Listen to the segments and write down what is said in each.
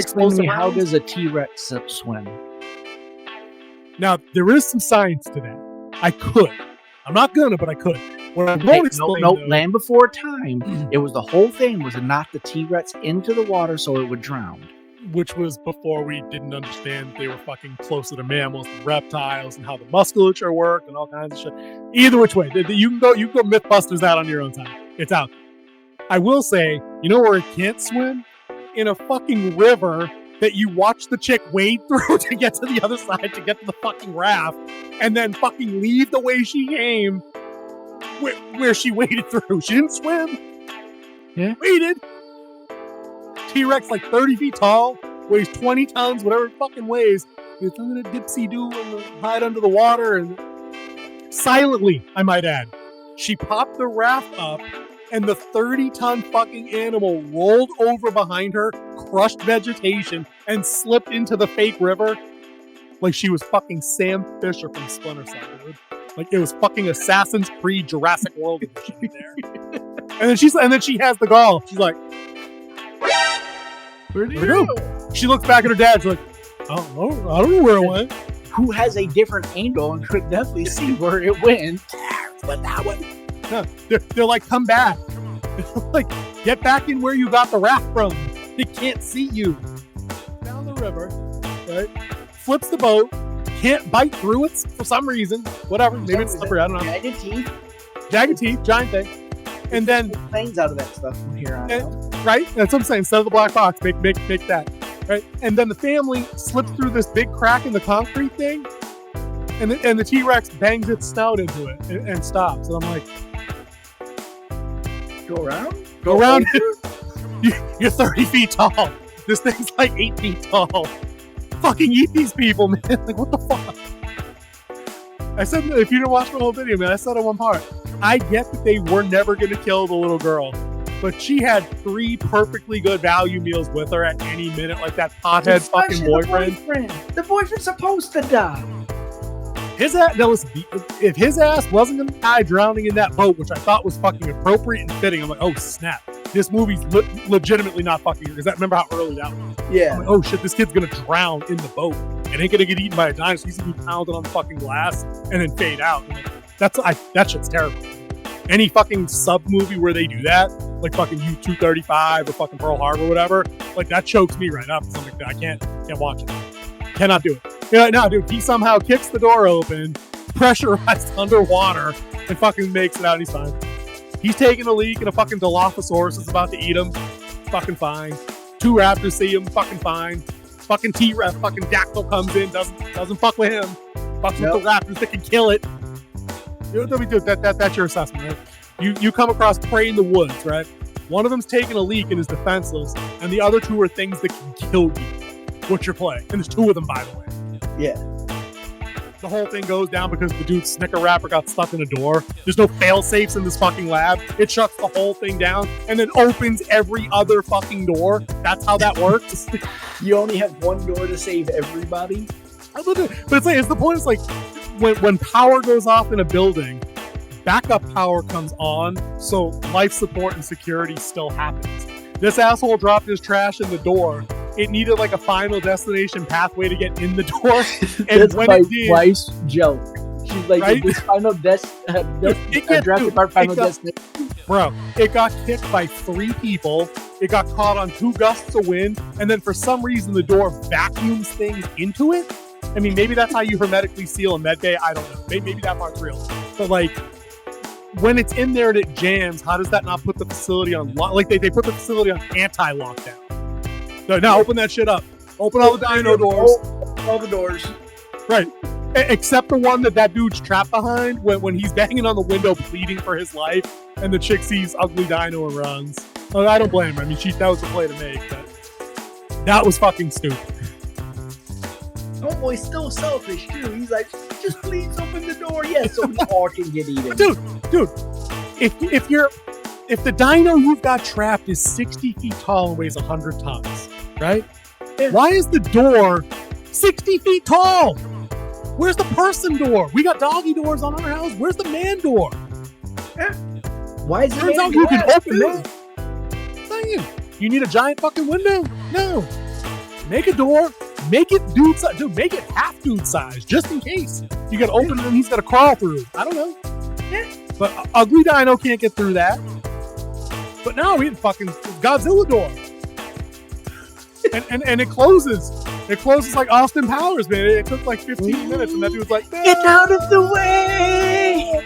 Explain to me, how does a T-Rex swim? Now, there is some science to that. I could. I'm not gonna, but I could. What I won't explain, no, Land Before Time. It was the whole thing was to knock the T-Rex into the water so it would drown. Which was before we didn't understand they were fucking closer to mammals than reptiles and how the musculature worked and all kinds of shit. Either which way, you can go Mythbusters that on your own time. It's out. I will say, you know where it can't swim? In a fucking river that you watch the chick wade through to get to the other side to get to the fucking raft, and then fucking leave the way she came, where she waded through. She didn't swim. Yeah. Waded. T-Rex like 30 feet tall, weighs 20 tons, whatever it fucking weighs. It's gonna dipsy-do and hide under the water, and silently, I might add, she popped the raft up, and the 30-ton fucking animal rolled over behind her, crushed vegetation, and slipped into the fake river like she was fucking Sam Fisher from Splinter Cell, dude. Like it was fucking Assassin's Creed Jurassic World edition there. And then she has the gall. She's like, where'd it go? She looks back at her dad. She's like, I don't know where it went. Who has a different angle and could definitely see where it went. But that one. No, they're like, come back. Like, get back in where you got the raft from. They can't see you. Down the river, right? Flips the boat. Can't bite through it for some reason. Whatever. Maybe it's slippery. I don't know. Jagged teeth. Giant thing. And then planes out of that stuff from here on out. Right? That's what I'm saying. Instead of the black box, make that. Right? And then the family slips through this big crack in the concrete thing, and the T-Rex bangs its snout into it and stops. And I'm like, go around? Go around. You're 30 feet tall. This thing's like 8 feet tall. Fucking eat these people, man. Like, what the fuck? I said, if you didn't watch the whole video, man, I said in one part, I get that they were never going to kill the little girl, but she had 3 perfectly good value meals with her at any minute, like that pothead fucking boyfriend. The boyfriend's supposed to die. If his ass wasn't going to die drowning in that boat, which I thought was fucking appropriate and fitting, I'm like, oh snap. This movie's legitimately not fucking here. Because remember how early that was? Yeah. I'm like, oh shit, this kid's going to drown in the boat. It ain't going to get eaten by a dinosaur. He's going to be pounded on the fucking glass and then fade out. That shit's terrible. Any fucking sub movie where they do that, like fucking U-235 or fucking Pearl Harbor or whatever, like that chokes me right up. Something like that. I can't watch it. Cannot do it. You're like, no, dude, he somehow kicks the door open, pressurized underwater, and fucking makes it out, and he's fine. He's taking a leak, and a fucking Dilophosaurus is about to eat him. Fucking fine. 2 raptors see him. Fucking fine. Fucking T-Rex, fucking Dactyl comes in, doesn't fuck with him. Fucks with the raptors that can kill it. You know, dude, that's your assessment, right? You come across prey in the woods, right? One of them's taking a leak and is defenseless, and the other 2 are things that can kill you. What's your play? And there's 2 of them, by the way. Yeah. The whole thing goes down because the dude's Snicker wrapper got stuck in a door. There's no fail safes in this fucking lab. It shuts the whole thing down and then opens every other fucking door. That's how that works. You only have one door to save everybody. But it's the point is like when power goes off in a building, backup power comes on, so life support and security still happens. This asshole dropped his trash in the door. It needed like a final destination pathway to get in the door. And that's when my it did, wife's joke. She's like, right? this final Jurassic Park final destination. Bro, it got kicked by 3 people. It got caught on 2 gusts of wind. And then for some reason, the door vacuums things into it. I mean, maybe that's how you hermetically seal a med bay. I don't know. Maybe that part's real. But like, when it's in there and it jams, how does that not put the facility on like they put the facility on anti-lockdown? So now open that shit up. Open all the dino doors. All the doors. Right. Except the one that dude's trapped behind when he's banging on the window pleading for his life and the chick sees ugly dino and runs. Oh, I don't blame her. I mean, that was the play to make, but that was fucking stupid. Homeboy's still selfish too. He's like, just please open the door, so we all can get eaten. Dude, if the dino you've got trapped is 60 feet tall and weighs 100 tons, right? Yeah. Why is the door 60 feet tall? Where's the person door? We got doggy doors on our house. Where's the man door? Yeah. Why is it? Turns out you can open that. You need a giant fucking window? No. Make a door, make it dude size. Dude, make it half dude size, just in case. You gotta open it and he's gotta crawl through. I don't know. Yeah. But Ugly Dino can't get through that. But now we had fucking Godzilla door. And it closes. It closes like Austin Powers, man. It took like 15 minutes, and that dude's like, "Get out of the way!"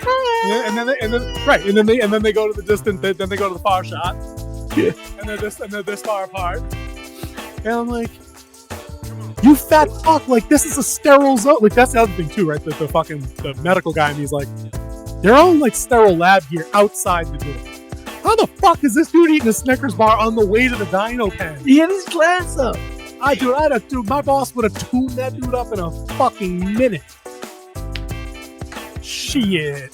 And then they go to the distant. Then they go to the far shot. Yeah. And they're this far apart. And I'm like, "You fat fuck! Like this is a sterile zone." Like that's the other thing too, right? The medical guy, and he's like, "They're on like sterile lab gear outside the door." How the fuck is this dude eating a Snickers bar on the way to the dino pen? He had his glass up. My boss would have tuned that dude up in a fucking minute. Shit.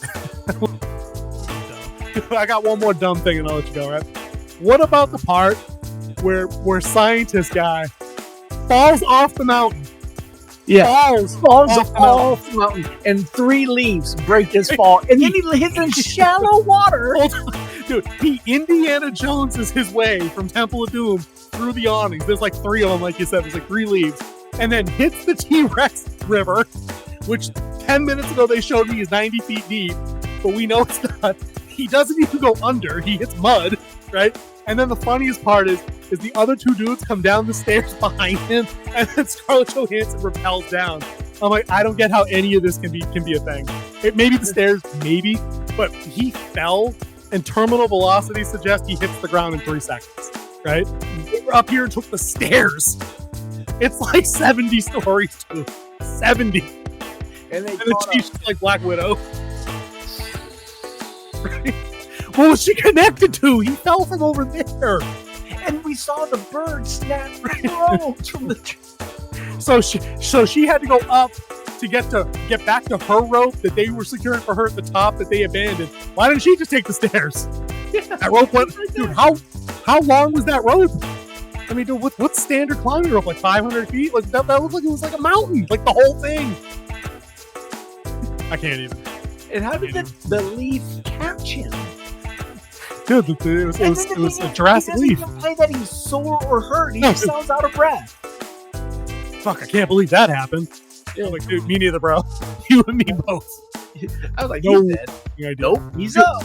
I got one more dumb thing and I'll let you go, right? What about the part where scientist guy falls off the mountain? Yeah, falls off the mountain, and 3 leaves break his fall, and then he hits in shallow water. Dude, he Indiana Joneses his way from Temple of Doom through the awnings. There's like 3 of them, like you said. There's like 3 leaves, and then hits the T-Rex river, which 10 minutes ago they showed me is 90 feet deep, but we know it's not. He doesn't even go under. He hits mud, right? And then the funniest part is the other 2 dudes come down the stairs behind him, and then Scarlett Johansson rappels down. I'm like, I don't get how any of this can be a thing. Maybe the stairs, maybe, but he fell, and terminal velocity suggests he hits the ground in 3 seconds, right? We were up here and took the stairs. It's like 70 stories, too. 70. And the chief's like Black Widow. Right? What was she connected to? He fell from over there. And we saw the bird snap ropes from the tree. So she had to go up to get back to her rope that they were securing for her at the top that they abandoned. Why didn't she just take the stairs? Yeah, that rope went, dude, how long was that rope? I mean, dude, what's standard climbing rope? Like 500 feet? Like that looked like it was like a mountain. Like the whole thing. I can't even. And how did the leaf catch him? Dude, it was a Jurassic leaf. He doesn't play that he's sore or hurt. He just sounds out of breath. Fuck, I can't believe that happened. Yeah. I'm like, dude, me neither, bro. You and me both. I was like, he's dead. Nope, he's up.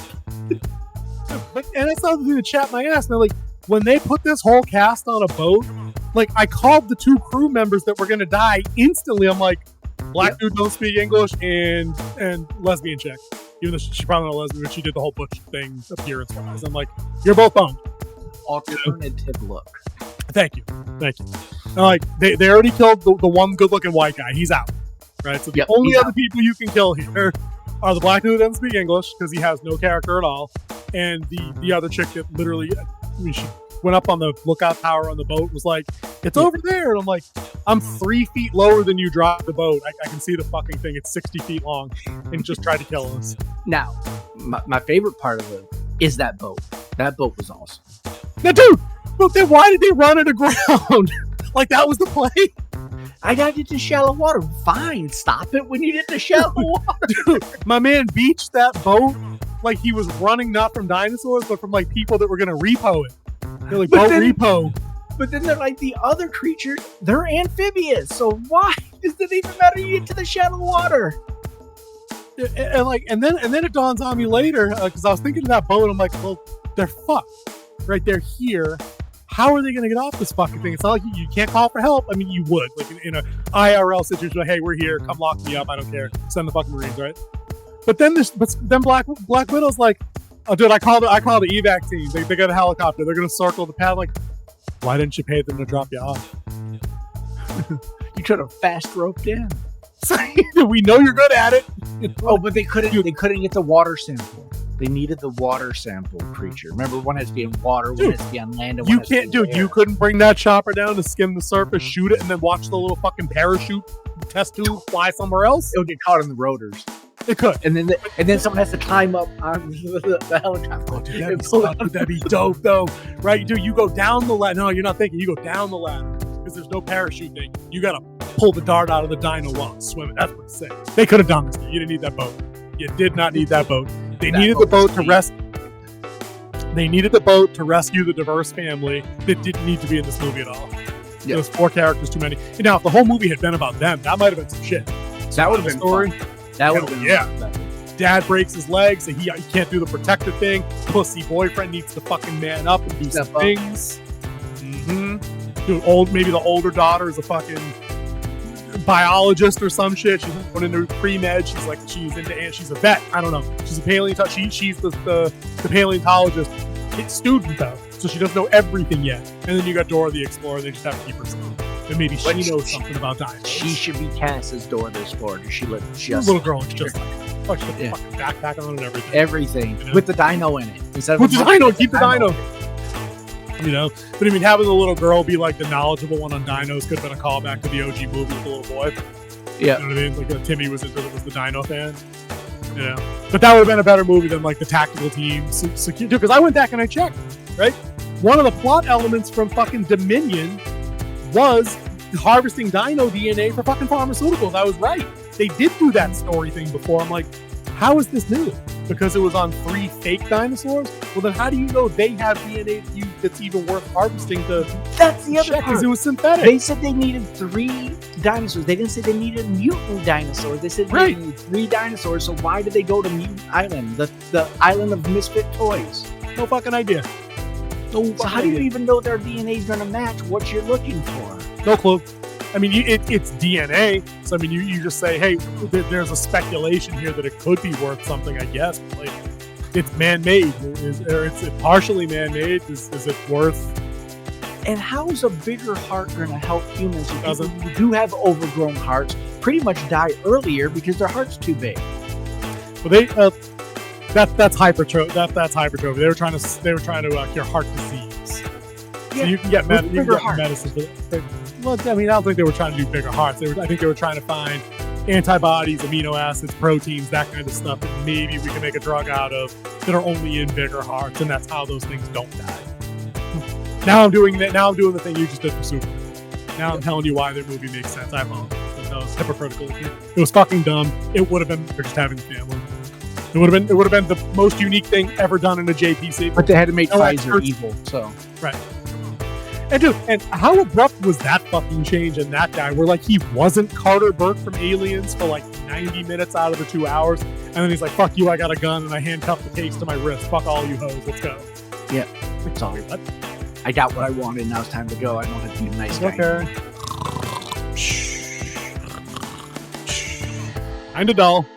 And I saw the chat my ass, and they're like, when they put this whole cast on a boat, like, I called the 2 crew members that were gonna die instantly. I'm like, black dude don't speak English, and lesbian chick. Even though she's probably not a lesbian, but she did the whole butch thing appearance-wise. I'm like, you're both boned. Alternative look. Thank you. And like, they already killed the one good-looking white guy. He's out. Right? So the only other people you can kill here are the black dude that doesn't speak English, because he has no character at all, and the other chick that literally, I mean, she went up on the lookout tower on the boat, was like, it's over there. And I'm like, I'm 3 feet lower than you drive the boat. I can see the fucking thing. It's 60 feet long, and just tried to kill us. Now, my favorite part of it is that boat. That boat was awesome. Now, dude, but then why did they run it aground? Like, that was the play? I gotta get to shallow water. Fine, stop it when you get to shallow water. Dude, my man beached that boat like he was running not from dinosaurs, but from like people that were gonna repo it. They're like, boat repo. But then they're like, the other creatures, they're amphibious. So why does it even matter you get to the shallow water? And then it dawns on me later, because I was thinking of that boat. I'm like, well, they're fucked. Right, they're here. How are they going to get off this fucking thing? It's not like you can't call for help. I mean, you would. Like in a IRL situation, like, hey, we're here. Come lock me up. I don't care. Send the fucking Marines, right? But then Black Widow's like, oh, dude, I called the evac team. They got a helicopter. They're going to circle the pad. Like, why didn't you pay them to drop you off? You could have fast roped in. We know you're good at it. Oh, but they couldn't get the water sample. They needed the water sample creature. Remember, one has to be in water, one has to be on land. And you can't, dude. You couldn't bring that chopper down to skim the surface, shoot it, and then watch the little fucking parachute test tube fly somewhere else. It would get caught in the rotors. It could, and then someone has to climb up on the helicopter. Oh, dude, that'd be dope, though, right? Dude, you go down the ladder. No, you're not thinking. You go down the ladder because there's no parachute thing. You gotta pull the dart out of the dino while swimming. That's what it's saying. They could have done this. You didn't need that boat. You did not need that boat. They needed the boat to rescue. They needed the boat to rescue the diverse family that didn't need to be in this movie at all. Yeah. Those 4 characters too many. And now, if the whole movie had been about them, that might have been some shit. That would have been story. fun. That would have been Yeah. Dad breaks his legs, and he can't do the protector thing. Pussy boyfriend needs to fucking man up and do some things. Dude, maybe the older daughter is a fucking biologist or some shit. She's going into pre-med. She's a vet. I don't know. She's a paleontologist. She's the paleontologist student though, so she doesn't know everything yet. And then you got Dora the Explorer. They just have to keep her safe. And maybe she knows something about dinosaurs. She should be cast as Dora the Explorer. She looked The just little girl is just like, she got the fucking backpack on and everything. Everything You know? with the dino in it. Instead of With the dino, keep the dino. You know, but I mean, having the little girl be like the knowledgeable one on dinos could have been a callback to the OG movie with the little boy. Yeah, You know what I mean? Like Timmy was the dino fan. You know, but that would have been a better movie than like the tactical team. Because I went back and I checked. Right, one of the plot elements from fucking Dominion was harvesting dino DNA for fucking pharmaceuticals. I was right. They did do that story thing before. I'm like, how is this new? Because it was on 3 fake dinosaurs? Well, then how do you know they have DNA that's even worth harvesting to that's the other check? part. Because it was synthetic. They said they needed 3 dinosaurs. They didn't say they needed mutant dinosaurs. They said they needed 3 dinosaurs. So why did they go to Mutant Island, the island of misfit toys? No fucking idea. So how do you even know their DNA is going to match what you're looking for? No clue. I mean, it's DNA. So, I mean, you just say, hey, there's a speculation here that it could be worth something, I guess. But, like, it's man-made. Or it's partially man-made. Is it worth... And how is a bigger heart going to help humans Doesn't. who do have overgrown hearts pretty much die earlier because their heart's too big? Well, that's hypertrophy. That's hypertrophy. They were trying to cure heart disease. So you can get medicine for that. Well, I mean, I don't think they were trying to do bigger hearts. I think they were trying to find antibodies, amino acids, proteins, that kind of stuff that maybe we can make a drug out of that are only in bigger hearts, and that's how those things don't die. Now I'm doing that. Now I'm doing the thing you just did for Superman. Now I'm telling you why their movie makes sense. I apologize. That was hypocritical. It was fucking dumb. It would have been for just having the family. It would have been the most unique thing ever done in a JPC. But they had to make Pfizer evil, so right. And dude, and how abrupt was that fucking change in that guy? Where like he wasn't Carter Burke from Aliens for like 90 minutes out of the 2 hours, and then he's like, "Fuck you, I got a gun and I handcuffed the case to my wrist. Fuck all you hoes, let's go." Yeah, sorry, what? I got what I wanted. Now it's time to go. I don't have to be a nice guy. Okay. Kinda dull.